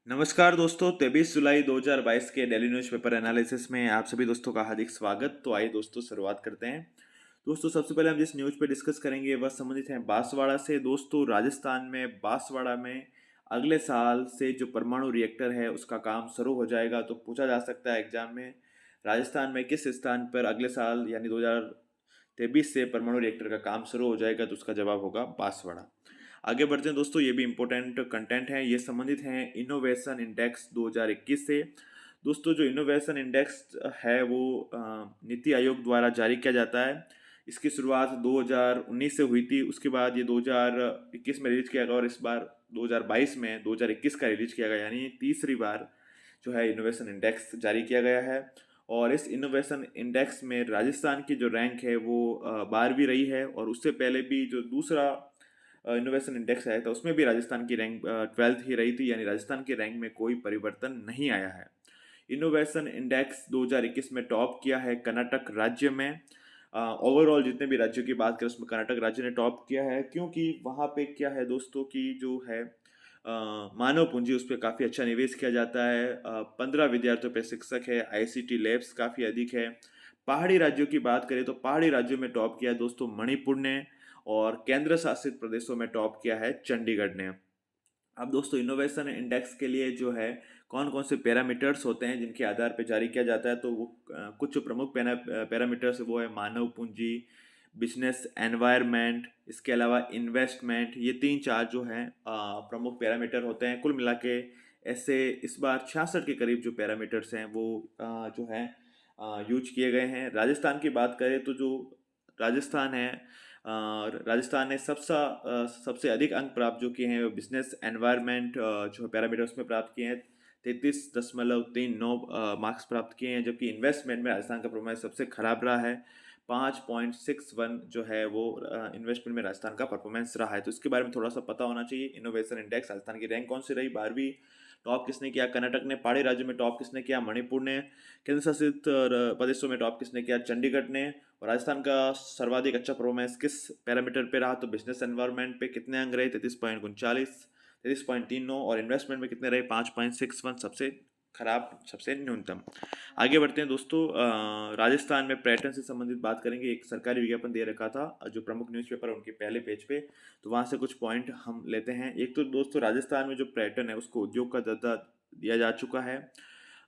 नमस्कार दोस्तों, 23 जुलाई 2022 के डेली न्यूज़पेपर एनालिसिस में आप सभी दोस्तों का हार्दिक स्वागत। तो आइए दोस्तों शुरुआत करते हैं। दोस्तों सबसे पहले हम जिस न्यूज़ पे डिस्कस करेंगे वह संबंधित है बांसवाड़ा से। दोस्तों राजस्थान में बांसवाड़ा में अगले साल से जो परमाणु रिएक्टर है उसका काम शुरू हो जाएगा। तो पूछा जा सकता है एग्जाम में, राजस्थान में किस स्थान पर अगले साल यानी 2023 से परमाणु रिएक्टर का काम शुरू हो जाएगा, तो उसका जवाब होगा बांसवाड़ा। आगे बढ़ते हैं दोस्तों, ये भी इम्पोर्टेंट कंटेंट है। ये संबंधित हैं इनोवेशन इंडेक्स 2021 से। दोस्तों जो इनोवेशन इंडेक्स है वो नीति आयोग द्वारा जारी किया जाता है। इसकी शुरुआत 2019 से हुई थी, उसके बाद ये 2021 में रिलीज किया गया और इस बार 2022 में 2021 का रिलीज किया गया, यानी तीसरी बार जो है इनोवेशन इंडेक्स जारी किया गया है। और इस इनोवेशन इंडेक्स में राजस्थान की जो रैंक है वो 12वीं रही है, और उससे पहले भी जो दूसरा इनोवेशन इंडेक्स आया था उसमें भी राजस्थान की रैंक 12th ही रही थी, यानी राजस्थान की रैंक में कोई परिवर्तन नहीं आया है। इनोवेशन इंडेक्स 2021 में टॉप किया है कर्नाटक राज्य में। ओवरऑल जितने भी राज्यों की बात करें उसमें कर्नाटक राज्य ने टॉप किया है, क्योंकि वहाँ पे क्या है दोस्तों की जो है मानव पूंजी उस पर काफ़ी अच्छा निवेश किया जाता है। 15 विद्यार्थियों पे शिक्षक है, आईसीटी लैब्स काफ़ी अधिक है। पहाड़ी राज्यों की बात करें तो पहाड़ी राज्यों में टॉप किया है दोस्तों मणिपुर ने, और केंद्र शासित प्रदेशों में टॉप किया है चंडीगढ़ ने। अब दोस्तों इनोवेशन इंडेक्स के लिए जो है कौन कौन से पैरामीटर्स होते हैं जिनके आधार पर जारी किया जाता है, तो वो कुछ जो प्रमुख पैरामीटर्स है वो है मानव पूंजी, बिजनेस एनवायरनमेंट, इसके अलावा इन्वेस्टमेंट। ये तीन चार जो हैं प्रमुख पैरामीटर होते हैं। कुल मिला के ऐसे इस बार 66 के करीब जो पैरामीटर्स हैं वो जो हैं यूज किए गए हैं। राजस्थान की बात करें तो जो राजस्थान है, राजस्थान ने सबसे अधिक अंक प्राप्त जो किए हैं वो बिजनेस एनवायरनमेंट जो पैरामीटर उसमें प्राप्त किए हैं। 33.39 मार्क्स प्राप्त किए हैं, जबकि इन्वेस्टमेंट में राजस्थान का परफॉर्मेंस सबसे खराब रहा है। 5.61 जो है वो इन्वेस्टमेंट में राजस्थान का परफॉर्मेंस रहा है। तो इसके बारे में थोड़ा सा पता होना चाहिए। इनोवेशन इंडेक्स राजस्थान की रैंक कौन सी रही, 12वीं। टॉप किसने किया, कर्नाटक ने। पहाड़ी राज्य में टॉप किसने किया, मणिपुर ने। केंद्र शासित प्रदेशों में टॉप किसने किया, चंडीगढ़ ने। और राजस्थान का सर्वाधिक अच्छा परफॉर्मेंस किस पैरामीटर पे रहा, तो बिजनेस एनवायरनमेंट पे कितने अंक रहे, 33.39, 33.39। और इन्वेस्टमेंट में कितने रहे, 5.61, सबसे खराब, सबसे न्यूनतम। आगे बढ़ते हैं दोस्तों, राजस्थान में पर्यटन से संबंधित बात करेंगे। एक सरकारी विज्ञापन दे रखा था जो प्रमुख न्यूज़पेपर है उनके पहले पेज पे, तो वहाँ से कुछ पॉइंट हम लेते हैं। एक तो दोस्तों राजस्थान में जो पर्यटन है उसको उद्योग का दर्जा दिया जा चुका है।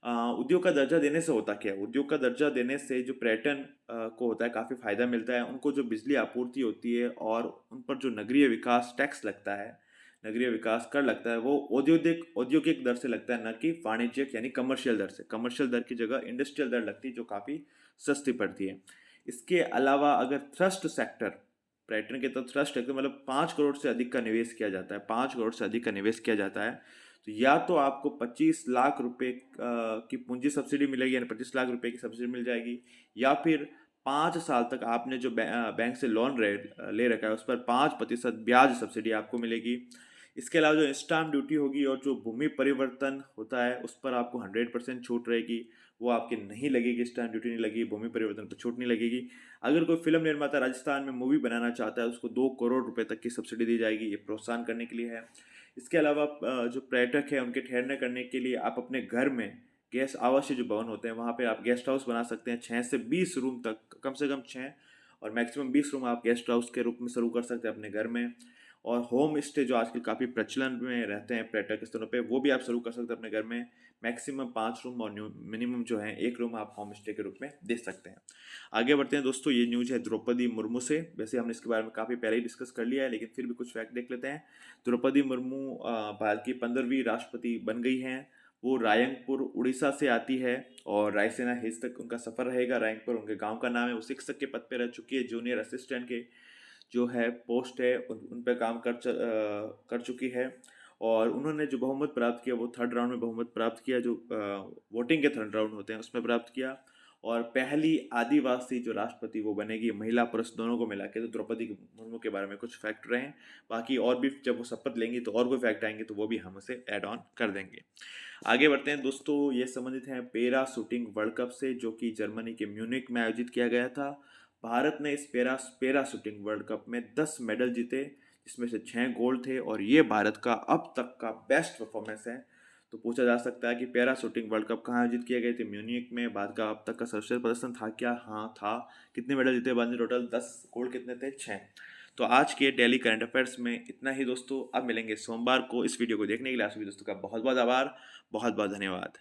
उद्योग का दर्जा देने से होता क्या है, उद्योग का दर्जा देने से जो पर्यटन को होता है काफ़ी फायदा मिलता है। उनको जो बिजली आपूर्ति होती है और उन पर जो नगरीय विकास टैक्स लगता है, नगरीय विकास कर लगता है, वो औद्योगिक औद्योगिक दर से लगता है, न कि वाणिज्यिक यानी कमर्शियल दर से। कमर्शियल दर की जगह इंडस्ट्रियल दर लगती है जो काफ़ी सस्ती पड़ती है। इसके अलावा अगर थ्रस्ट सेक्टर, पर्यटन के तो थ्रस्ट है, तो मतलब 5 करोड़ से अधिक का निवेश किया जाता है, 5 करोड़ से अधिक का निवेश किया जाता है, तो या तो आपको 25 लाख रुपए की पूंजी सब्सिडी मिलेगी, यानी 25 लाख रुपए की सब्सिडी मिल जाएगी, या फिर 5 साल तक आपने जो बैंक से लोन ले रखा है उस पर 5% ब्याज सब्सिडी आपको मिलेगी। इसके अलावा जो स्टाम्प ड्यूटी होगी और जो भूमि परिवर्तन होता है उस पर आपको 100% छूट रहेगी, वो आपकी नहीं लगेगी। स्टाम्प ड्यूटी नहीं लगेगी, भूमि परिवर्तन पर छूट नहीं लगेगी। अगर कोई फिल्म निर्माता राजस्थान में मूवी बनाना चाहता है उसको 2 करोड़ रुपए तक की सब्सिडी दी जाएगी, ये प्रोत्साहन करने के लिए है। इसके अलावा जो पर्यटक है उनके ठहरने करने के लिए आप अपने घर में गेस्ट आवासीय जो भवन होते हैं वहाँ पे आप गेस्ट हाउस बना सकते हैं। 6 से 20 रूम तक, कम से कम 6 और मैक्सिमम 20 रूम आप गेस्ट हाउस के रूप में शुरू कर सकते हैं अपने घर में। और होम स्टे जो आजकल काफ़ी प्रचलन में रहते हैं पर्यटक स्थलों पे, वो भी आप शुरू कर सकते हैं अपने घर में। मैक्सिमम 5 रूम और मिनिमम जो है 1 रूम आप होम स्टे के रूप में दे सकते हैं। आगे बढ़ते हैं दोस्तों, ये न्यूज़ है द्रौपदी मुर्मू से। वैसे हमने इसके बारे में काफ़ी पहले ही डिस्कस कर लिया है, लेकिन फिर भी कुछ फैक्ट देख लेते हैं। द्रौपदी मुर्मू भारत की 15वीं राष्ट्रपति बन गई हैं। वो रायंगपुर उड़ीसा से आती है और रायसेना हिल्स तक उनका सफ़र रहेगा। रायंगपुर उनके गांव का नाम है। वो शिक्षक के पद पे रह चुकी है, जूनियर असिस्टेंट के जो है पोस्ट है उन पे काम कर चुकी है। और उन्होंने जो बहुमत प्राप्त किया वो थर्ड राउंड में बहुमत प्राप्त किया, जो वोटिंग के थर्ड राउंड होते हैं उसमें प्राप्त किया। और पहली आदिवासी जो राष्ट्रपति वो बनेगी, महिला पुरुष दोनों को मिला के। तो द्रौपदी मुर्मू के बारे में कुछ फैक्ट रहे हैं। बाकी और भी जब वो शपथ लेंगी तो और कोई फैक्ट आएंगे तो वो भी हम उसे ऐड ऑन कर देंगे। आगे बढ़ते हैं दोस्तों, ये संबंधित है पैरा शूटिंग वर्ल्ड कप से, जो कि जर्मनी के म्यूनिक में आयोजित किया गया था। भारत ने इस पैरा शूटिंग वर्ल्ड कप में 10 मेडल जीते, जिसमें से 6 गोल्ड थे, और ये भारत का अब तक का बेस्ट परफॉर्मेंस है। तो पूछा जा सकता है कि पैरा शूटिंग वर्ल्ड कप कहाँ आयोजित किए गए थे? म्यूनिक में। भारत का अब तक का सर्वश्रेष्ठ प्रदर्शन था क्या? हाँ था। कितने मेडल जीते भारत ने? टोटल 10। गोल्ड कितने थे? 6। तो आज के डेली करंट अफेयर्स में इतना ही दोस्तों। अब मिलेंगे सोमवार को। इस वीडियो को देखने के लिए आप सभी दोस्तों का बहुत बहुत आभार, बहुत बहुत धन्यवाद।